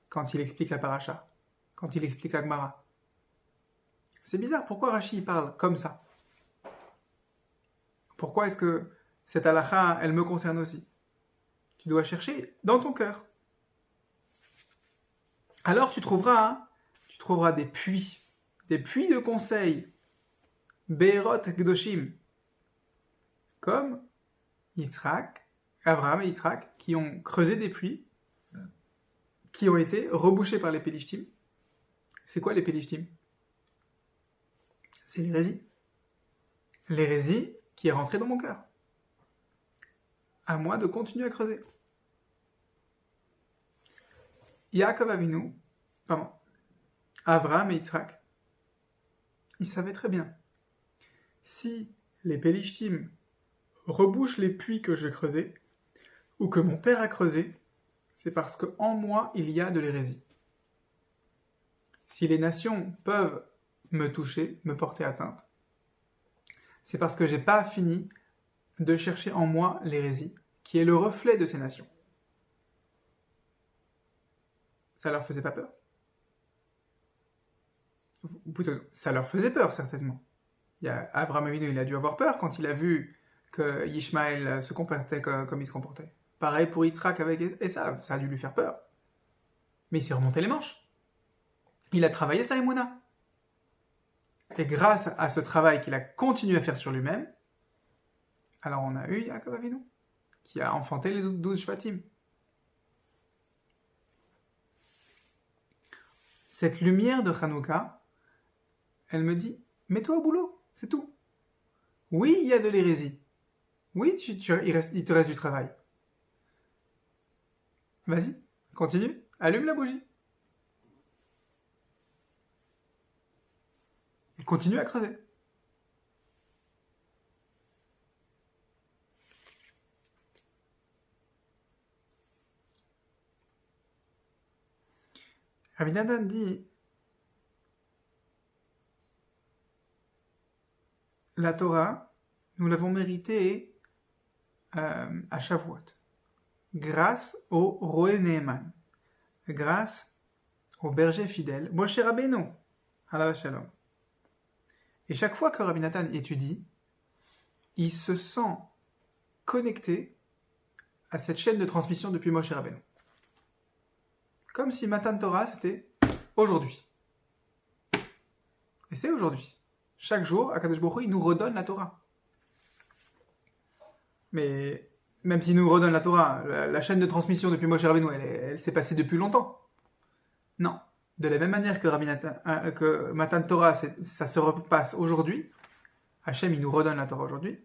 Quand il explique la paracha, quand il explique la Gemara. C'est bizarre, pourquoi Rashi parle comme ça? Pourquoi est-ce que cette halakha, elle me concerne aussi? Tu dois chercher dans ton cœur. Alors tu trouveras des puits de conseils, Be'erot Gdoshim, comme Abraham et Yitzhak, qui ont creusé des puits, qui ont été rebouchés par les Pélishtim. C'est quoi les Pélishtim? C'est l'hérésie. L'hérésie qui est rentrée dans mon cœur. À moi de continuer à creuser. Yaakov Avinu, Abraham et Yitzhak, ils savaient très bien. Si les Pélishtim rebouchent les puits que j'ai creusés, ou que mon père a creusés, c'est parce qu'en moi, il y a de l'hérésie. Si les nations peuvent me toucher, me porter atteinte, c'est parce que j'ai pas fini de chercher en moi l'hérésie, qui est le reflet de ces nations. Ça leur faisait pas peur? Ou plutôt, ça leur faisait peur, certainement. Abraham Avinu, il a dû avoir peur quand il a vu que Ishmaël se comportait comme il se comportait. Pareil pour Yitzhak avec Esav, ça a dû lui faire peur. Mais il s'est remonté les manches. Il a travaillé sa émouna. Et grâce à ce travail qu'il a continué à faire sur lui-même, alors on a eu Yaakov Avinu, qui a enfanté les 12 Shvatim. Cette lumière de Hanouka, elle me dit, mets-toi au boulot, c'est tout. Oui, il y a de l'hérésie. Oui, il te reste du travail. Vas-y, continue, allume la bougie. Et continue à creuser. Rabbi Nathan dit, la Torah, nous l'avons méritée à Shavuot, grâce au Roé Neeman, grâce au berger fidèle, Moshe Rabbeinu, alav shalom. Et chaque fois que Rabbi Nathan étudie, il se sent connecté à cette chaîne de transmission depuis Moshe Rabbeinu. Comme si Matan Torah, c'était aujourd'hui. Et c'est aujourd'hui. Chaque jour, Akadosh Baruch Hu, il nous redonne la Torah. Mais même s'il nous redonne la Torah, la chaîne de transmission depuis Moshe Rabbeinu, elle s'est passée depuis longtemps. Non. De la même manière que Matan Torah, ça se repasse aujourd'hui, Hachem, il nous redonne la Torah aujourd'hui.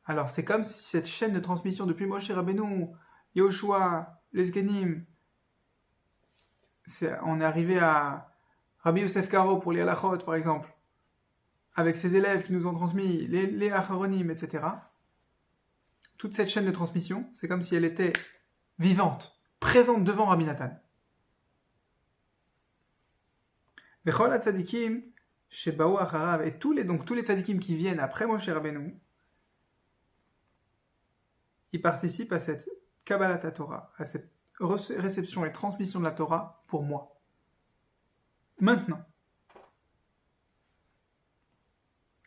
Alors c'est comme si cette chaîne de transmission depuis Moshe Rabbeinu, Yehoshua, les Zkenim, on est arrivé à Rabbi Yosef Karo pour les halachot, par exemple, avec ses élèves qui nous ont transmis les acharonim, etc. Toute cette chaîne de transmission, c'est comme si elle était vivante, présente devant Rabbi Nathan. Vechol hatzadikim shebaou acharav, et tous les tzadikim qui viennent après Moshe Rabbeinu, ils participent à cette Kabbalat Torah, à cette réception et transmission de la Torah pour moi. Maintenant.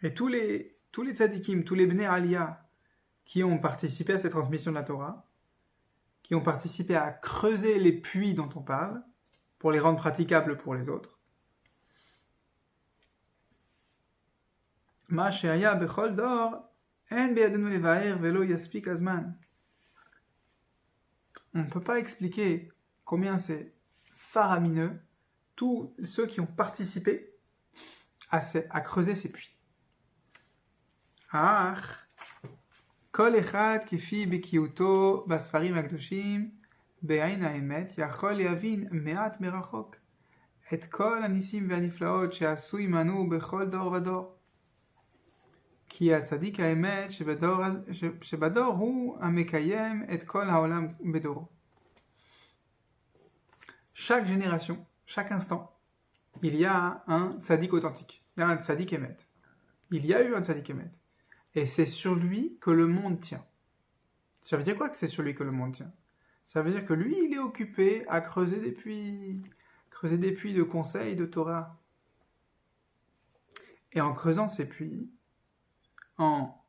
Et tous les tzadikim, tous les Bnei Aliyah qui ont participé à cette transmission de la Torah, qui ont participé à creuser les puits dont on parle, pour les rendre praticables pour les autres. Ma she'aya bechol dor, en be'adenu levaer velo yaspik azman. On ne peut pas expliquer combien c'est faramineux tous ceux qui ont participé à creuser ces puits. Ah, kol echad kefi bekiuto basfarim akdoshim be'ain ha'emet yachol yavin me'at merachok et kol hanisim ve'aniflaot she'asu imanu bechol dor vador ki hatzadik ha'emet shebador hu hamekayem et kol ha'olam bedoro. Chaque génération, chaque instant, il y a un tzaddik authentique, il y a un tzaddik émet. Il y a eu un tzaddik émet. Et c'est sur lui que le monde tient. Ça veut dire quoi que c'est sur lui que le monde tient? Ça veut dire que lui, il est occupé à creuser des puits de conseils, de Torah. Et en creusant ces puits, en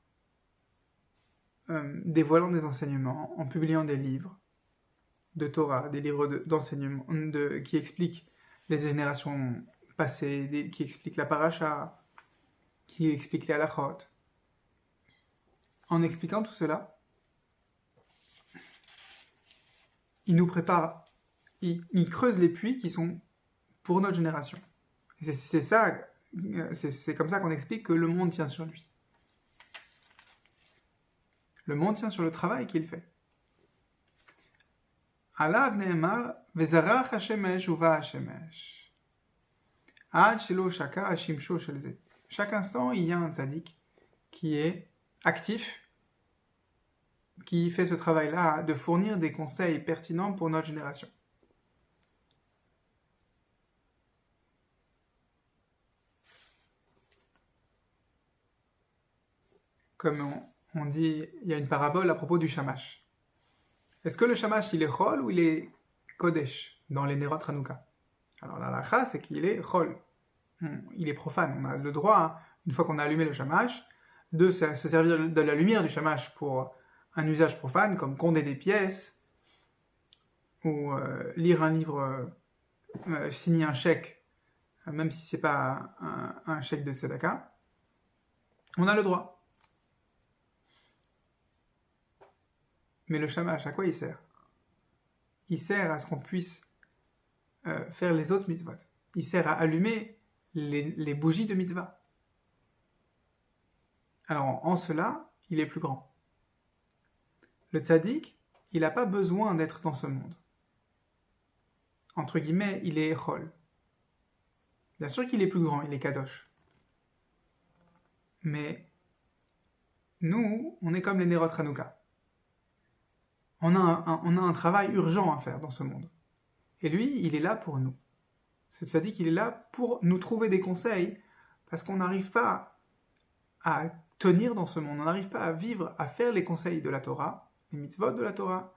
dévoilant des enseignements, en publiant des livres, de Torah, des livres d'enseignement qui expliquent les générations passées, qui expliquent la paracha, qui expliquent les halachot. En expliquant tout cela, il nous prépare, il creuse les puits qui sont pour notre génération. C'est ça, c'est comme ça qu'on explique que le monde tient sur lui. Le monde tient sur le travail qu'il fait. Alav ne'emar vezarach hashemesh uva hashemesh. Ad shelo shaka hashimsho shelze. Chaque instant, il y a un tzaddik qui est actif, qui fait ce travail-là de fournir des conseils pertinents pour notre génération. Comme on dit, il y a une parabole à propos du shamash. Est-ce que le shamash, il est chol ou il est kodesh dans les Nerot Hanouka? Alors la halakha, c'est qu'il est chol. Il est profane. On a le droit, une fois qu'on a allumé le shamash, de se servir de la lumière du shamash pour un usage profane, comme compter des pièces, ou lire un livre, signer un chèque, même si c'est pas un chèque de tzedaka. On a le droit. Mais le shamash, à quoi il sert? Il sert à ce qu'on puisse faire les autres mitzvot. Il sert à allumer les bougies de mitzvah. Alors, en cela, il est plus grand. Le tzaddik, il n'a pas besoin d'être dans ce monde. Entre guillemets, il est chol. Bien sûr qu'il est plus grand, il est kadosh. Mais nous, on est comme les Nerot Hanouka. On a un travail urgent à faire dans ce monde. Et lui, il est là pour nous. Ce tzaddik, il est là pour nous trouver des conseils, parce qu'on n'arrive pas à tenir dans ce monde, on n'arrive pas à vivre, à faire les conseils de la Torah, les mitzvot de la Torah,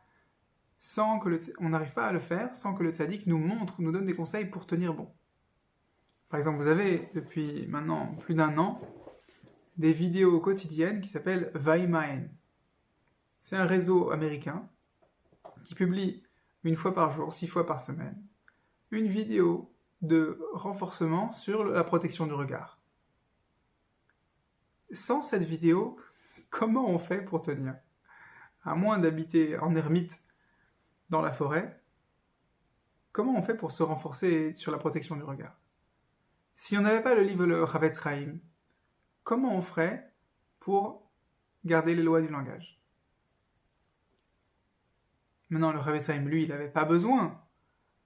on n'arrive pas à le faire sans que le tzaddik nous montre, nous donne des conseils pour tenir bon. Par exemple, vous avez depuis maintenant plus d'1 an des vidéos quotidiennes qui s'appellent Vaimaen. C'est un réseau américain qui publie 1 fois par jour, 6 fois par semaine, une vidéo de renforcement sur la protection du regard. Sans cette vidéo, comment on fait pour tenir? À moins d'habiter en ermite dans la forêt, comment on fait pour se renforcer sur la protection du regard? Si on n'avait pas le livre le Chavetz Chaim, comment on ferait pour garder les lois du langage? Maintenant, le Chavetz Chaim, lui, il n'avait pas besoin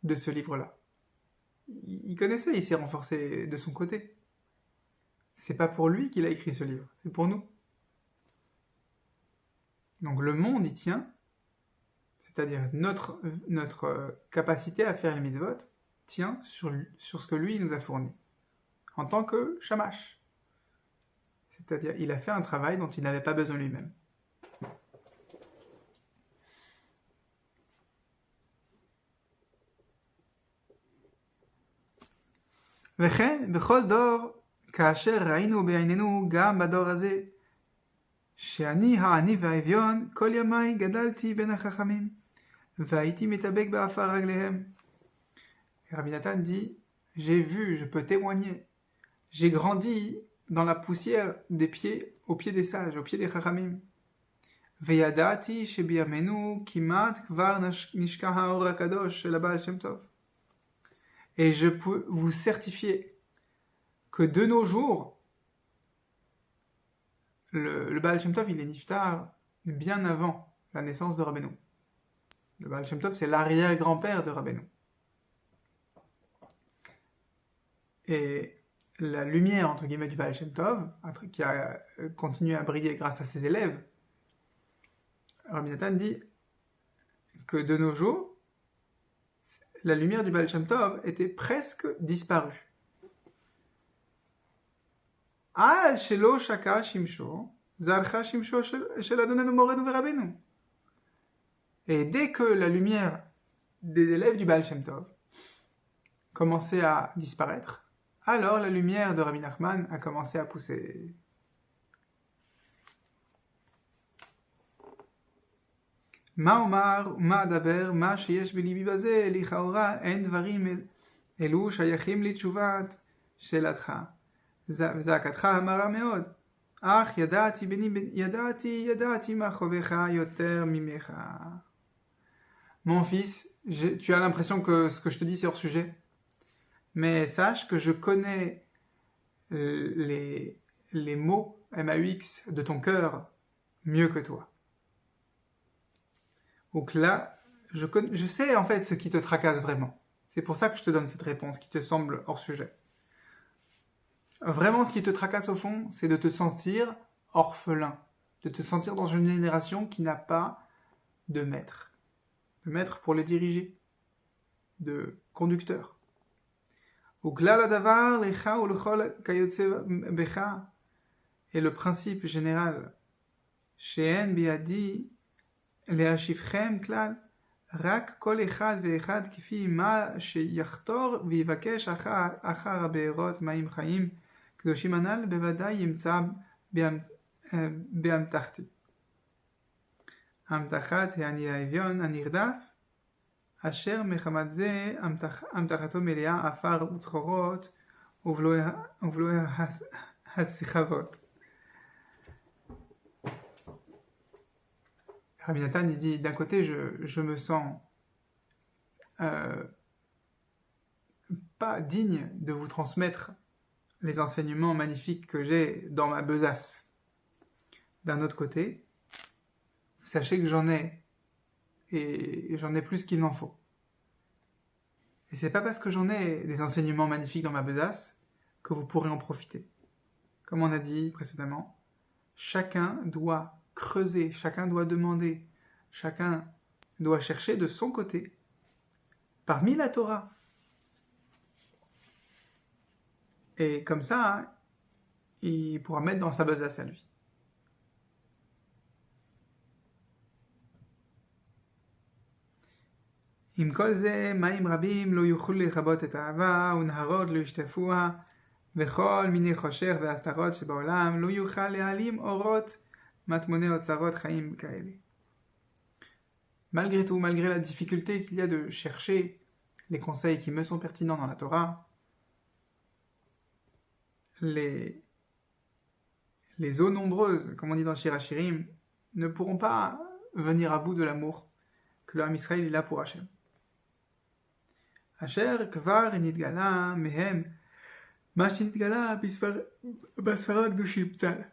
de ce livre-là. Il connaissait, il s'est renforcé de son côté. C'est pas pour lui qu'il a écrit ce livre, c'est pour nous. Donc le monde y tient, c'est-à-dire notre capacité à faire les mitzvot, tient sur ce que lui nous a fourni, en tant que shamash. C'est-à-dire il a fait un travail dont il n'avait pas besoin lui-même. וכן, בכל דור, כאשר ראינו בעינינו גם בדור הזה, שאני העני והאביון, כל ימיי גדלתי בין החכמים, והייתי מתאבק באפר רגליהם. Rabbi Nathan dit, j'ai vu, je peux témoigner, j'ai grandi dans la poussière des pieds, aux pieds des sages, aux pieds des chachamim. וידעתי שבימינו כמעט כבר נשקע האור הקדוש של הבעל שם טוב. Et je peux vous certifier que de nos jours, le Baal Shem Tov, il est niftar bien avant la naissance de Rabbeinu. Le Baal Shem Tov, c'est l'arrière-grand-père de Rabbeinu. Et la lumière, entre guillemets, du Baal Shem Tov, qui a continué à briller grâce à ses élèves, Rabbi Nathan dit que de nos jours, la lumière du Baal Shem Tov était presque disparue. Ah, shelo shaka shimsho, zarcha shimsho shel Adonenu morenu verabenu. Et dès que la lumière des élèves du Baal Shem Tov commençait à disparaître, alors la lumière de Rabbi Nachman a commencé à pousser. מה אומר, מה אדבר, מה שיש בליבי בזה, לכאורה אין דברים אלו שייכים לתשובת שאלתך. וזעקתך המרה מאוד. אך ידעתי ידעתי מה חובך יותר ממך. Mon fils, tu as l'impression que ce que je te dis c'est hors sujet. Mais sache que je connais les mots MAUX de ton cœur mieux que toi. Donc là, je sais en fait ce qui te tracasse vraiment. C'est pour ça que je te donne cette réponse qui te semble hors sujet. Vraiment, ce qui te tracasse au fond, c'est de te sentir orphelin, de te sentir dans une génération qui n'a pas de maître pour les diriger, de conducteur. Et le principe général, she'en biadi להשיבכם כלל, רק כל אחד ואחד כפי מה שיחתור ויבקש אחר הבארות מים חיים קדושים הנ"ל, בוודאי ימצא באמתחתי. אמתחת העני האביון הנרדף, אשר מחמת זה אמתחתו מלאה עפר וצחורות ובלוי הסחבות. Rabbi Nathan, il dit, d'un côté, je me sens pas digne de vous transmettre les enseignements magnifiques que j'ai dans ma besace. D'un autre côté, sachez que j'en ai, et j'en ai plus qu'il n'en faut. Et c'est pas parce que j'en ai des enseignements magnifiques dans ma besace que vous pourrez en profiter. Comme on a dit précédemment, chacun doit creuser, chacun doit demander, chacun doit chercher de son côté, parmi la Torah. Et comme ça, il pourra mettre dans sa besace à lui. עם כל זה, מים רבים לא יוכלו לכבות את האהבה, ונהרות לא ישטפוה, וכל מיני חושך והסתרות שבעולם לא יוכל להעלים אורות matmoné otsarot chaim kaeli. Malgré tout, malgré la difficulté qu'il y a de chercher les conseils qui me sont pertinents dans la Torah, les eaux nombreuses, comme on dit dans Shir HaShirim, ne pourront pas venir à bout de l'amour que le Ham Israël il a pour Hachem. Asher kvar nitgala mehem ma shenitgala בספרה הקדושים צה"ל.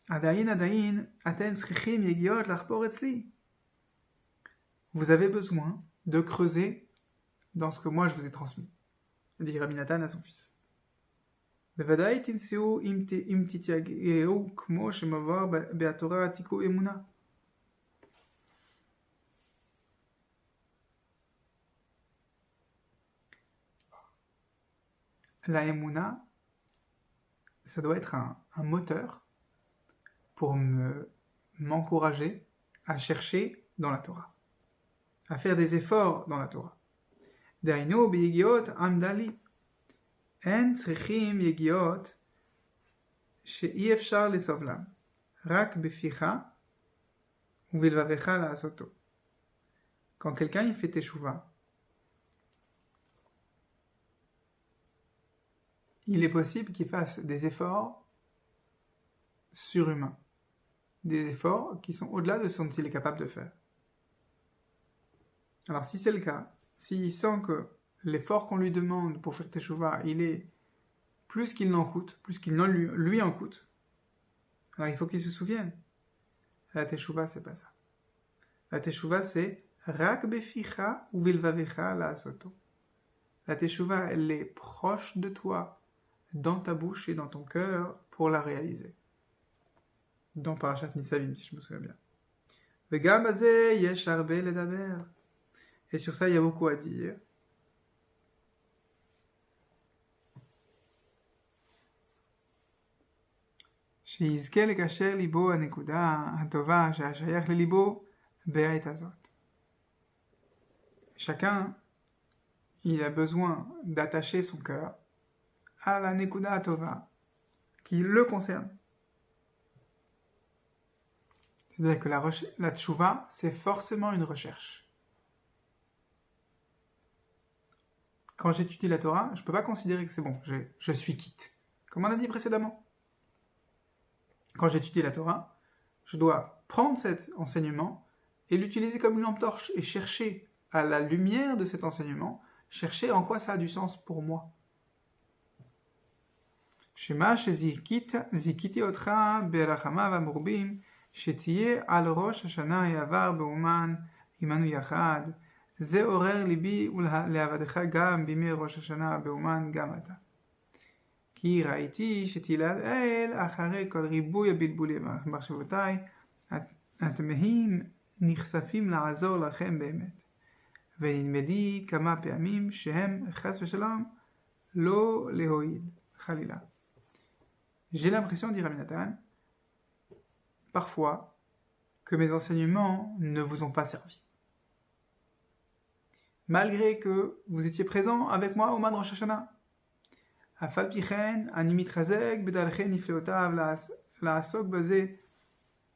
עדיין, אתן צריכים יגיעות לחפור אצלי. Vous avez besoin de creuser dans ce que moi je vous ai transmis, dit Rabbi Nathan à son fils. בוודאי תמצאו אם תתייגעו כמו שמבואר בתורה עתיקו אמונה. La emuna, ça doit être un moteur pour m'encourager à chercher dans la Torah, à faire des efforts dans la Torah. Dainu biyigiot amdali. En צריכים יגיעות שאי אפשר לסובלם, רק בפיך ובלבבך לעשותו. Quand quelqu'un il fait teshuva, il est possible qu'il fasse des efforts surhumains, des efforts qui sont au-delà de ce dont il est capable de faire. Alors si c'est le cas, s'il sent que l'effort qu'on lui demande pour faire teshuva, il est plus qu'il n'en coûte, plus qu'il lui en coûte, alors il faut qu'il se souvienne. La teshuva, c'est pas ça. La teshuva, c'est rak beficha ou vilvavecha la asoto. La teshuva, elle est proche de toi, dans ta bouche et dans ton cœur, pour la réaliser. Dans Parashat Nisavim, si je me souviens bien. Vegam bazeh yesh harbe ledaber. Et sur ça, il y a beaucoup à dire. שיזכה לקשר ליבו הנקודה הטובה שהשייך לליבו בעת הזאת. Chacun, il a besoin d'attacher son cœur à la nekuda tova qui le concerne. C'est-à-dire que la tchouva, c'est forcément une recherche. Quand j'étudie la Torah, je ne peux pas considérer que c'est bon, je suis quitte. Comme on a dit précédemment. Quand j'étudie la Torah, je dois prendre cet enseignement et l'utiliser comme une lampe torche et chercher à la lumière de cet enseignement, chercher en quoi ça a du sens pour moi. Shema zikiti otra berachama v'amurbim שתהיה על ראש השנה העבר באומן עמנו יחד, זה עורר ליבי ולעבדך גם בימי ראש השנה באומן גם אתה. כי ראיתי שתילעל אחרי כל ריבוי הבלבולים במחשבותיי, התמהים נחשפים לעזור לכם באמת. ונדמה לי כמה פעמים שהם חס ושלום לא להועיל, חלילה. J'ai l'impression, dit Rabbi Nathan, parfois, que mes enseignements ne vous ont pas servi. Malgré que vous étiez présent avec moi au mois de Rosh Hashanah. Afal pichen, ani mitrazek, bedalchen nifleotav, la'asok basé,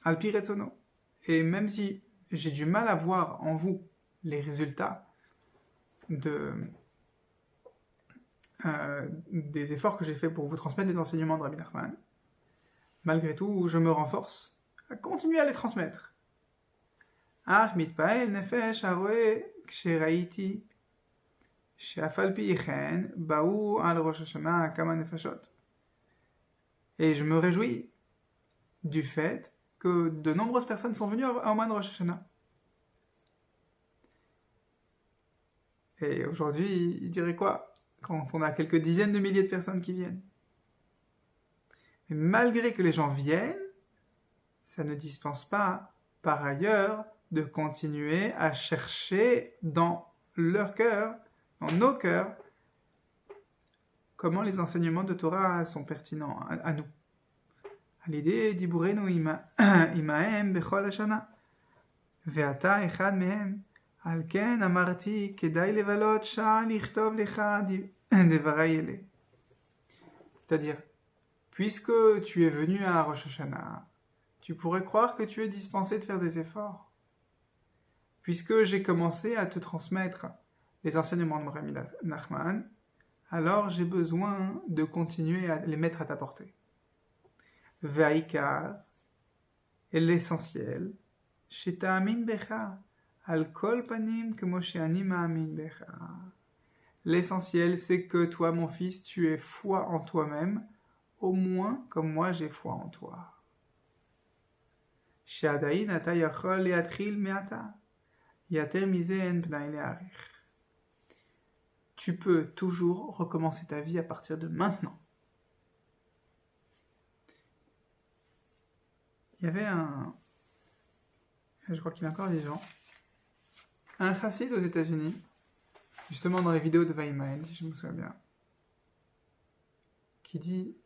al pi retzono. Et même si j'ai du mal à voir en vous les résultats des efforts que j'ai fait pour vous transmettre les enseignements de Rabbi Nachman, malgré tout, je me renforce à continuer à les transmettre. Ach mitpael nefesh haroe ksheraiti she'afal pi yichen ba'u al Rosh Hashanah kama nefashot. Et je me réjouis du fait que de nombreuses personnes sont venues au mois de Rosh Hashanah. Et aujourd'hui, il dirait quoi quand on a quelques dizaines de milliers de personnes qui viennent? Mais malgré que les gens viennent, ça ne dispense pas, par ailleurs, de continuer à chercher dans leur cœur, dans nos cœurs, comment les enseignements de Torah sont pertinents à nous. L'idée dibourenu imahem bechol hashana, ve'ata echad mehem, al ken amarti kedai levalot shah lichtov lecha devarai ele. C'est-à-dire, puisque tu es venu à Rosh Hashanah, tu pourrais croire que tu es dispensé de faire des efforts. Puisque j'ai commencé à te transmettre les enseignements de Rabbi Nachman, alors j'ai besoin de continuer à les mettre à ta portée. Ve'aikar, et l'essentiel, sheta'amin becha, al kol panim kemo she'ani ma'amin becha. L'essentiel, c'est que toi, mon fils, tu aies foi en toi-même, au moins comme moi j'ai foi en toi. שעדיין אתה יכול להתחיל מעתה. יותר מזה אין פנאי להאריך. Tu peux toujours recommencer ta vie à partir de maintenant. Il y avait je crois qu'il est encore vivant, un chassid aux États-Unis, justement dans les vidéos de Vaimael, si je me souviens bien, qui dit,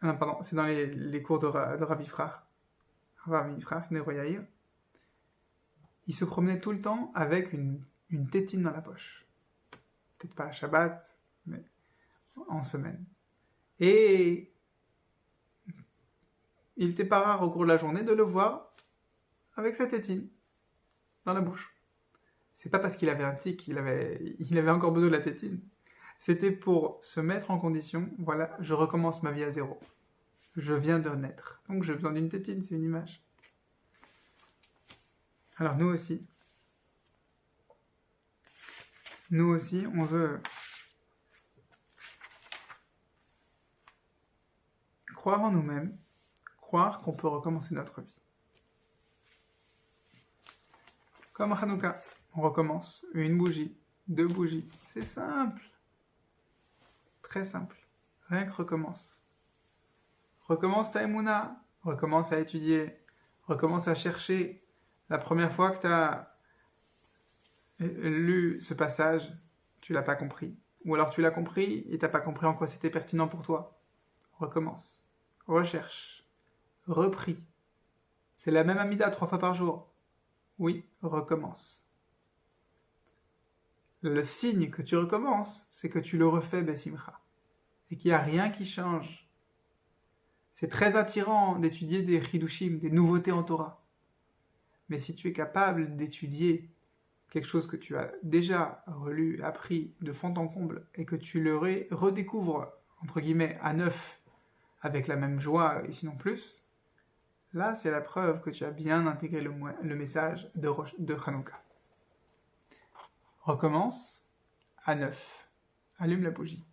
non pardon, c'est dans les cours de Ravi Frach, Nero Yair, il se promenait tout le temps avec une tétine dans la poche. Peut-être pas à Shabbat, mais en semaine. Et il n'était pas rare au cours de la journée de le voir avec sa tétine dans la bouche. C'est pas parce qu'il avait un tic, il avait encore besoin de la tétine. C'était pour se mettre en condition, voilà, je recommence ma vie à zéro. Je viens de naître. Donc j'ai besoin d'une tétine, c'est une image. Alors nous aussi, on veut croire en nous-mêmes, croire qu'on peut recommencer notre vie. Comme à Hanouka, on recommence. Une bougie, 2 bougies. C'est simple. Très simple. Rien que recommence. Recommence ta Emouna, recommence à étudier, recommence à chercher. La première fois que tu as lu ce passage, tu l'as pas compris. Ou alors tu l'as compris et tu n'as pas compris en quoi c'était pertinent pour toi. Recommence. Recherche. Repris. C'est la même Amida 3 fois par jour. Oui, recommence. Le signe que tu recommences, c'est que tu le refais Bessimcha. Et qu'il n'y a rien qui change. C'est très attirant d'étudier des Hidushim, des nouveautés en Torah. Mais si tu es capable d'étudier quelque chose que tu as déjà relu, appris de fond en comble, et que tu le redécouvres, entre guillemets, à neuf, avec la même joie, et sinon plus, là, c'est la preuve que tu as bien intégré le message de Hanouka. Recommence à neuf. Allume la bougie.